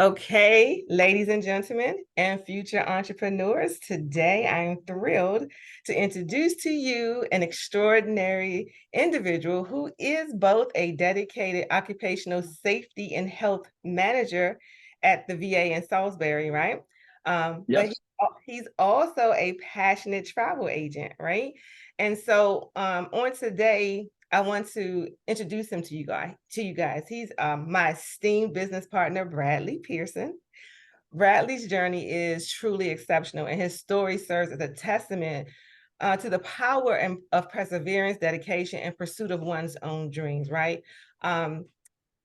Okay, ladies and gentlemen, and future entrepreneurs, today I am thrilled to introduce to you an extraordinary individual who is both a dedicated occupational safety and health manager at the VA in Salisbury, right? But Yes. he's also a passionate travel agent, right? And so on today, I want to introduce him to you guys. He's my esteemed business partner, Bradley Pearson. Bradley's journey is truly exceptional, and his story serves as a testament to the power of perseverance, dedication, and pursuit of one's own dreams. Right. Um,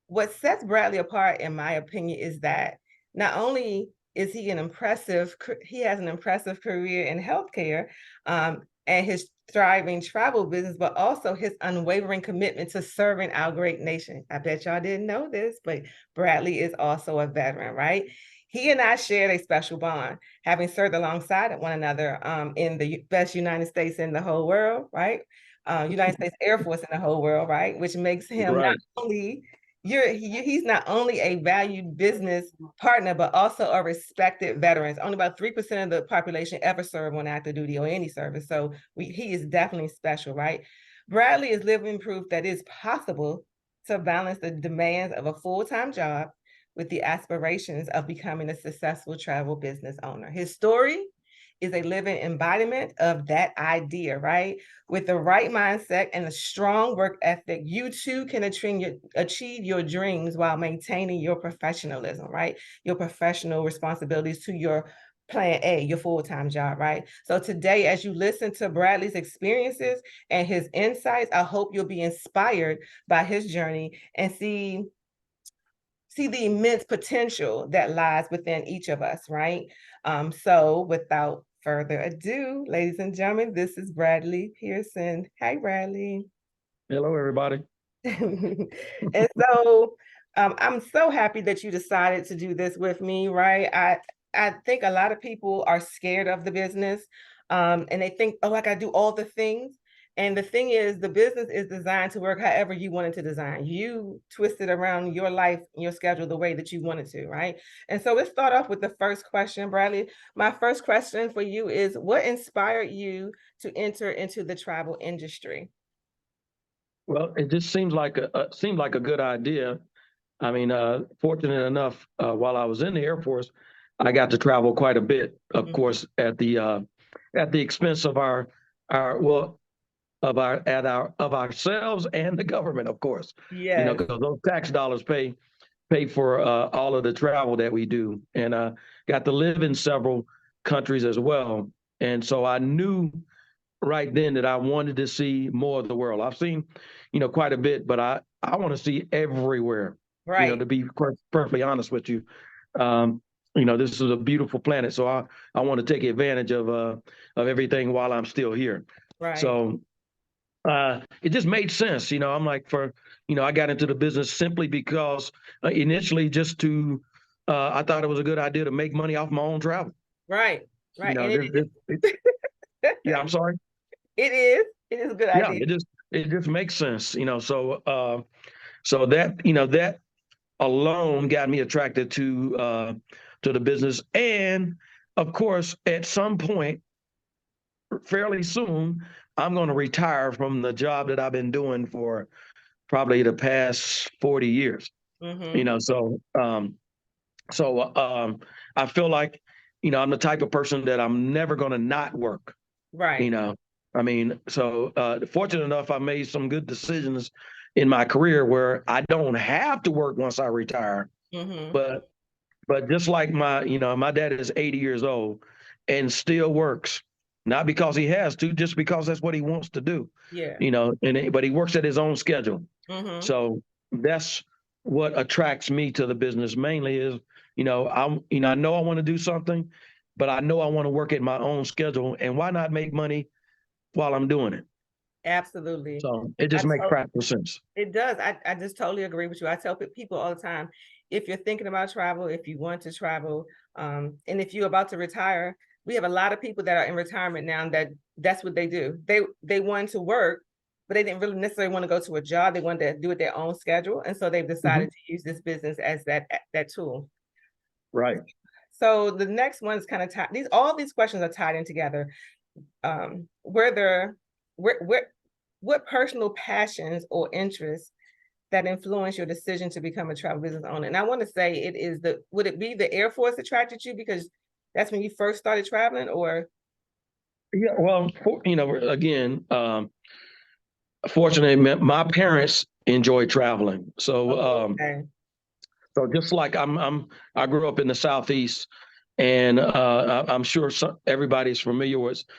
what sets Bradley apart, in my opinion, is that not only is he has an impressive career in healthcare, and his thriving travel business, but also his unwavering commitment to serving our great nation. I bet y'all didn't know this, but Bradley is also a veteran, right? He and I shared a special bond, having served alongside one another in the best United States in the whole world, right? United States Air Force in the whole world, right? Which makes him not Right. only he's not only a valued business partner, but also a respected veteran. Only about 3% of the population ever serve on active duty or any service. So he is definitely special, right? Bradley is living proof that it's possible to balance the demands of a full-time job with the aspirations of becoming a successful travel business owner. His story is a living embodiment of that idea, right? With the right mindset and a strong work ethic, you too can achieve your dreams while maintaining your professionalism, right? Your professional responsibilities to your plan A, your full-time job, right? So today, as you listen to Bradley's experiences and his insights, I hope you'll be inspired by his journey and see the immense potential that lies within each of us, right? So without further ado, ladies and gentlemen, this is Bradley Pearson. Hi, Bradley. Hello, everybody. And so I'm so happy that you decided to do this with me, right? I think a lot of people are scared of the business, and they think, oh, I got to do all the things. And the thing is, the business is designed to work however you want it to design. You twist it around your life and your schedule the way that you want it to, right? And so let's start off with the first question, Bradley. My first question for you is, what inspired you to enter into the travel industry? Well, it just seemed like a good idea. I mean, fortunate enough, while I was in the Air Force, I got to travel quite a bit. Of Mhm. course, at the expense of our well of ourselves and the government, of course. Yes. Because those tax dollars pay for all of the travel that we do, and got to live in several countries as well. And so I knew right then that I wanted to see more of the world. I've seen, quite a bit, but I want to see everywhere. Right. To be perfectly honest with you, um, this is a beautiful planet, so I want to take advantage of everything while I'm still here. Right. So it just made sense. I'm like I got into the business simply because initially just to I thought it was a good idea to make money off my own travel. Right. Right. And Yeah, I'm sorry. it is. It is a good Yeah, idea. it just makes sense. So that alone got me attracted to the business, and of course, at some point, fairly soon, I'm going to retire from the job that I've been doing for probably the past 40 years. You Hmm. know, so I feel like I'm the type of person that I'm never going to not work. You Right. know, I mean, so fortunate enough, I made some good decisions in my career where I don't have to work once I retire. Hmm. But just like my dad is 80 years old and still works, not because he has to, just because that's what he wants to do. Yeah. But he works at his own schedule. Hmm. So that's what attracts me to the business mainly is, I know I want to do something, but I know I want to work at my own schedule. And why not make money while I'm doing it? Absolutely. So it I just makes to- practical sense. it does. I just totally agree with you. I tell people all the time, if you're thinking about travel, if you want to travel, and if you're about to retire, we have a lot of people that are in retirement now that's what they do. They want to work, but they didn't really necessarily want to go to a job. They wanted to do it their own schedule. And so they've Mhm. decided to use this business as that tool. Right. So the next one is kind of tied. All these questions are tied in together. Where what personal passions or interests that influence your decision to become a travel business owner? And I want to say would it be the Air Force attracted you because that's when you first started traveling, or? Yeah. Well, again, fortunately, my parents enjoy traveling. Okay. So just like I grew up in the Southeast, and I'm sure everybody's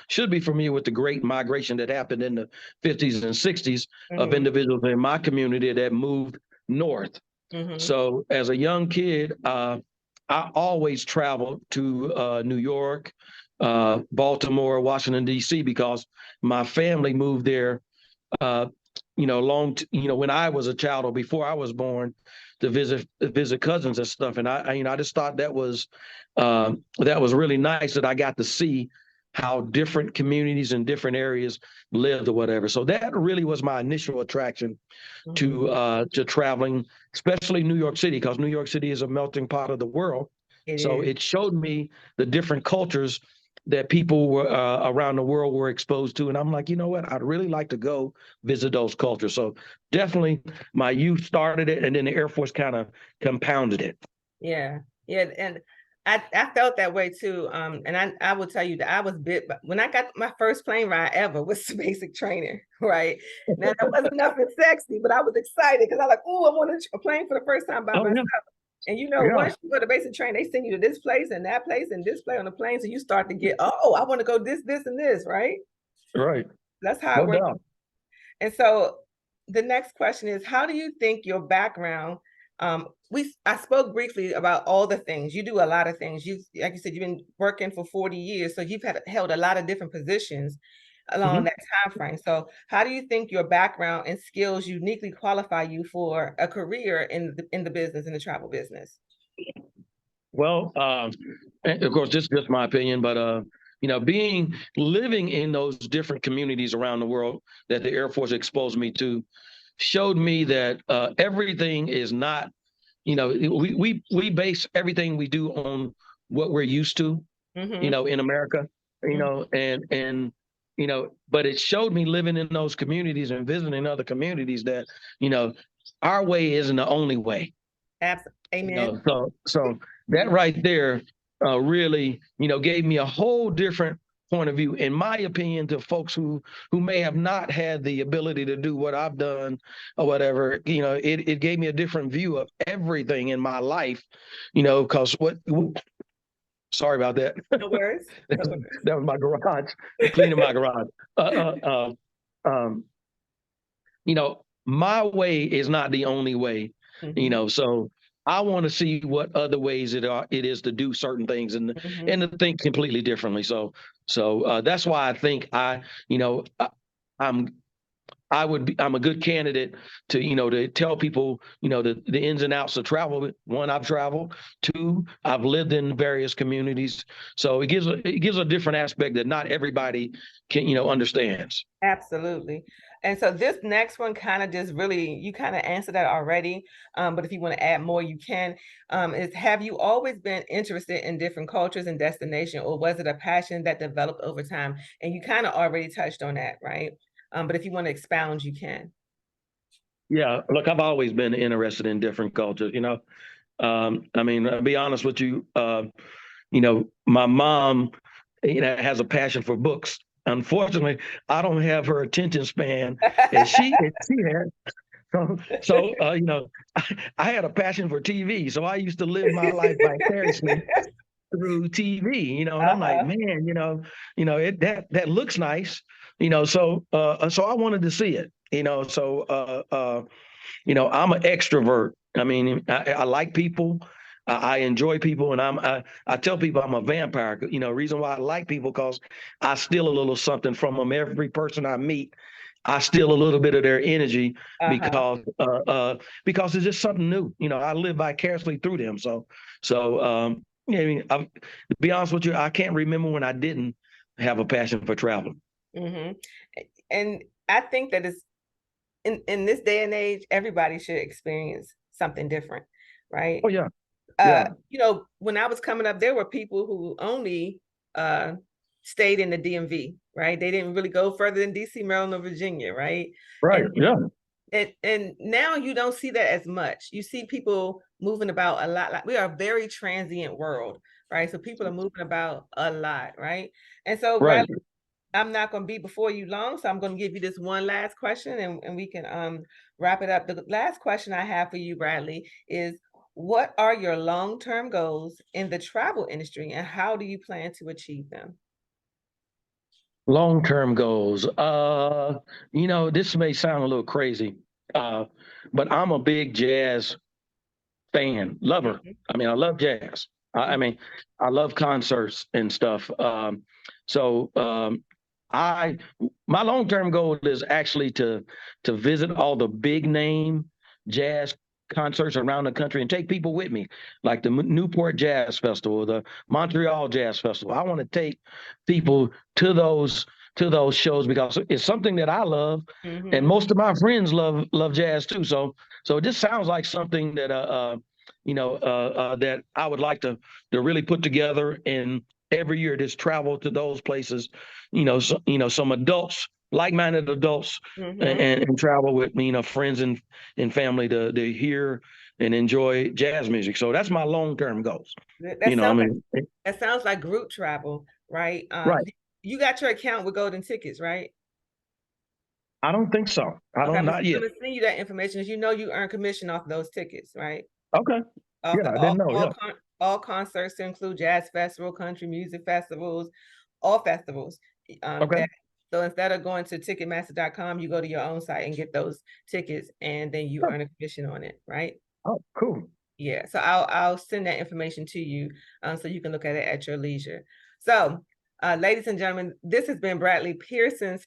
should be familiar with the great migration that happened in the 50s and 60s of Mm-hmm. individuals in my community that moved north. Mm-hmm. So as a young kid, I always traveled to New York, Baltimore, Washington, D.C., because my family moved there, uh, when I was a child or before I was born, to visit cousins and stuff. And I just thought that was really nice that I got to see how different communities in different areas lived or whatever. So that really was my initial attraction to traveling, especially New York City, because New York City is a melting pot of the world. It So is. it showed me the different cultures that people were around the world were exposed to, and I'm like, you know what? I'd really like to go visit those cultures. So definitely, my youth started it, and then the Air Force kind of compounded it. Yeah. Yeah. And I felt that way too. And I will tell you that I was bit, but when I got my first plane ride ever was basic training, right? Now that wasn't nothing sexy, but I was excited because I was like, oh, I want a plane for the first time by Oh myself. yeah, And yeah, once you go to basic training, they send you to this place and that place and this place on the plane. So you start to get, oh, I want to go this, and this, right? right, That's how it no works. doubt. And so the next question is, how do you think your background, I spoke briefly about all the things. You do a lot of things. Like you said, you've been working for 40 years. So you've held a lot of different positions along Mhm. that time frame. So how do you think your background and skills uniquely qualify you for a career in the business, in the travel business? Well, and of course, this is just my opinion, but living in those different communities around the world that the Air Force exposed me to showed me that everything is not, we base everything we do on what we're used to, Mm-hmm. in America, but it showed me living in those communities and visiting other communities that, you know, our way isn't the only way. Absolutely. Amen. So that right there really, gave me a whole different point of view, in my opinion, to folks who may have not had the ability to do what I've done or whatever. It gave me a different view of everything in my life, because sorry about that. No worries. No worries. That was my garage, cleaning my garage. Um, my way is not the only way, Mm-hmm. so I want to see what other ways it is to do certain things, Mm-hmm. and to think completely differently. So that's why I think I'm I'm a good candidate to tell people, the ins and outs of travel. One, I've traveled. Two, I've lived in various communities. So it gives a different aspect that not everybody understands. Absolutely. And so this next one kind of just really, you kind of answered that already. But if you want to add more, you can. Is have you always been interested in different cultures and destination, or was it a passion that developed over time? And you kind of already touched on that, right? But if you want to expound, you can. Yeah, look, I've always been interested in different cultures. I mean, I'll be honest with you. My mom, has a passion for books. Unfortunately, I don't have her attention span as she had. So, I had a passion for TV. So I used to live my life vicariously through TV, and I'm like, Uh-huh. man, that looks nice, so I wanted to see it, I'm an extrovert. I mean, I like people. I enjoy people, and I tell people I'm a vampire. Reason why I like people, because I steal a little something from them. Every person I meet, I steal a little bit of their energy, Uh-huh. because it's just something new. I live vicariously through them. I mean, to be honest with you, I can't remember when I didn't have a passion for traveling. Hmm. And I think that it's in this day and age, everybody should experience something different, right? Oh yeah. Yeah. You know, when I was coming up, there were people who only stayed in the DMV, right? They didn't really go further than DC, Maryland, or Virginia, right? Right. And Yeah. and now you don't see that as much. You see people moving about a lot. Like, we are a very transient world, right? So people are moving about a lot, right? And so, Right. Bradley, I'm not going to be before you long, so I'm going to give you this one last question, and we can wrap it up. The last question I have for you, Bradley, is what are your long-term goals in the travel industry, and how do you plan to achieve them? Long-term goals. This may sound a little crazy, uh, but I'm a big jazz fan, lover. Mhm, I mean, I love jazz. I mhm, mean, I love concerts and stuff. So I my long-term goal is actually to visit all the big name jazz concerts around the country and take people with me, like the Newport Jazz Festival, the Montreal Jazz Festival. I want to take people to those shows because it's something that I love, and mhm. most of my friends love jazz too. So it just sounds like something that that I would like to really put together, and every year just travel to those places. Some adults, like-minded adults, Mhm. and travel with me, friends and family to hear and enjoy jazz music. So that's my long-term goals. That I sounds like mean, group travel, right? right. You got your account with Golden Tickets, right? I don't think so. I Okay, don't, not I'm yet. gonna send you that information. As you know, you earn commission off those tickets, right? Okay. Off Yeah, the I didn't know. Yeah. all concerts to include jazz festival, country music festivals, all festivals. Okay. That so instead of going to Ticketmaster.com, you go to your own site and get those tickets, and then you Huh. earn a commission on it, right? Oh, cool. Yeah, so I'll send that information to you, so you can look at it at your leisure. So, ladies and gentlemen, this has been Bradley Pearson's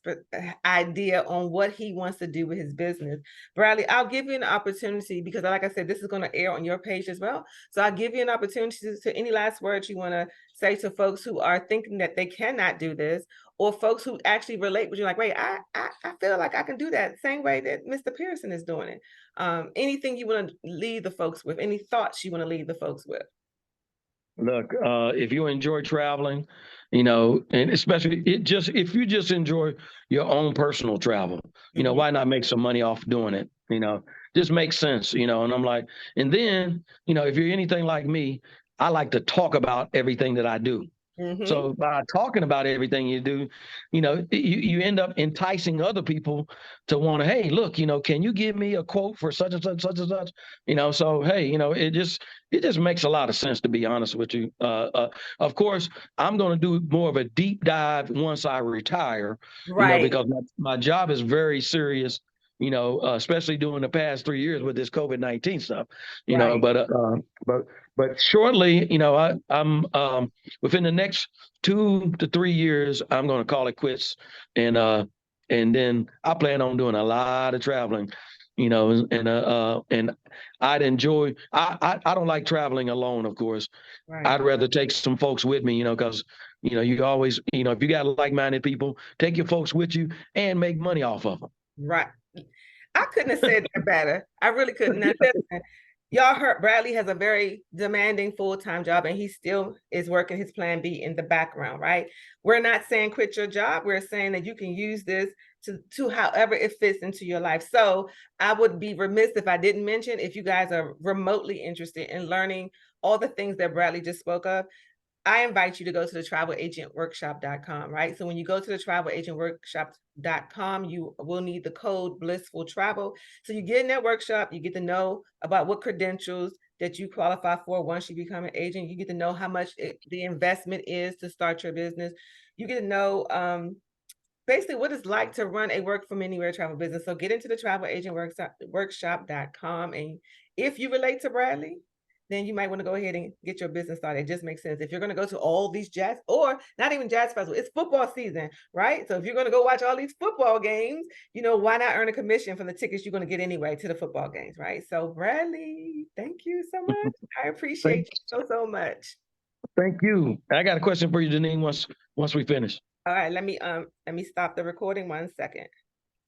idea on what he wants to do with his business. Bradley, I'll give you an opportunity because, like I said, this is going to air on your page as well. So I'll give you an opportunity to any last words you want to say to folks who are thinking that they cannot do this, or folks who actually relate with you, like, wait, I feel like I can do that same way that Mr. Pearson is doing it. Anything you want to leave the folks with, any thoughts you want to leave the folks with? Look, if you enjoy traveling, and especially if you just enjoy your own personal travel, Mhm. why not make some money off doing it? Just makes sense, and I'm like, and then, if you're anything like me, I like to talk about everything that I do. Mhm. So by talking about everything you do, you end up enticing other people to want to, hey, look, can you give me a quote for such and such, such and such? So hey, it just makes a lot of sense, to be honest with you. Of course, I'm going to do more of a deep dive once I retire, Right. because my job is very serious. Especially during the past 3 years with this COVID-19 stuff. You know, Right. but uh, uh, but but shortly, I'm within the next 2 to 3 years, I'm going to call it quits, and then I plan on doing a lot of traveling, and I'd enjoy. I don't like traveling alone, of course. Right. I'd rather take some folks with me, because you always, if you got like-minded people, take your folks with you and make money off of them. Right. I couldn't have said that better. I really couldn't. Now, listen, y'all heard Bradley has a very demanding full-time job, and he still is working his plan B in the background, right? We're not saying quit your job. We're saying that you can use this to however it fits into your life. So I would be remiss if I didn't mention, if you guys are remotely interested in learning all the things that Bradley just spoke of, I invite you to go to the travelagentworkshop.com, right? So when you go to the travelagentworkshop.com, you will need the code blissful travel. So you get in that workshop, you get to know about what credentials that you qualify for once you become an agent. You get to know how much the investment is to start your business. You get to know basically what it's like to run a work from anywhere travel business. So get into the travelagentworkshop.com. And if you relate to Bradley, then you might want to go ahead and get your business started. It just makes sense. If you're going to go to all these jazz, or not even jazz festival, it's football season, right? So if you're going to go watch all these football games, why not earn a commission from the tickets you're going to get anyway to the football games, right? So Bradley, thank you so much. I Thank, appreciate you so much. thank you. I got a question for you, Deneen. Once we finish. All right, let me stop the recording 1 second.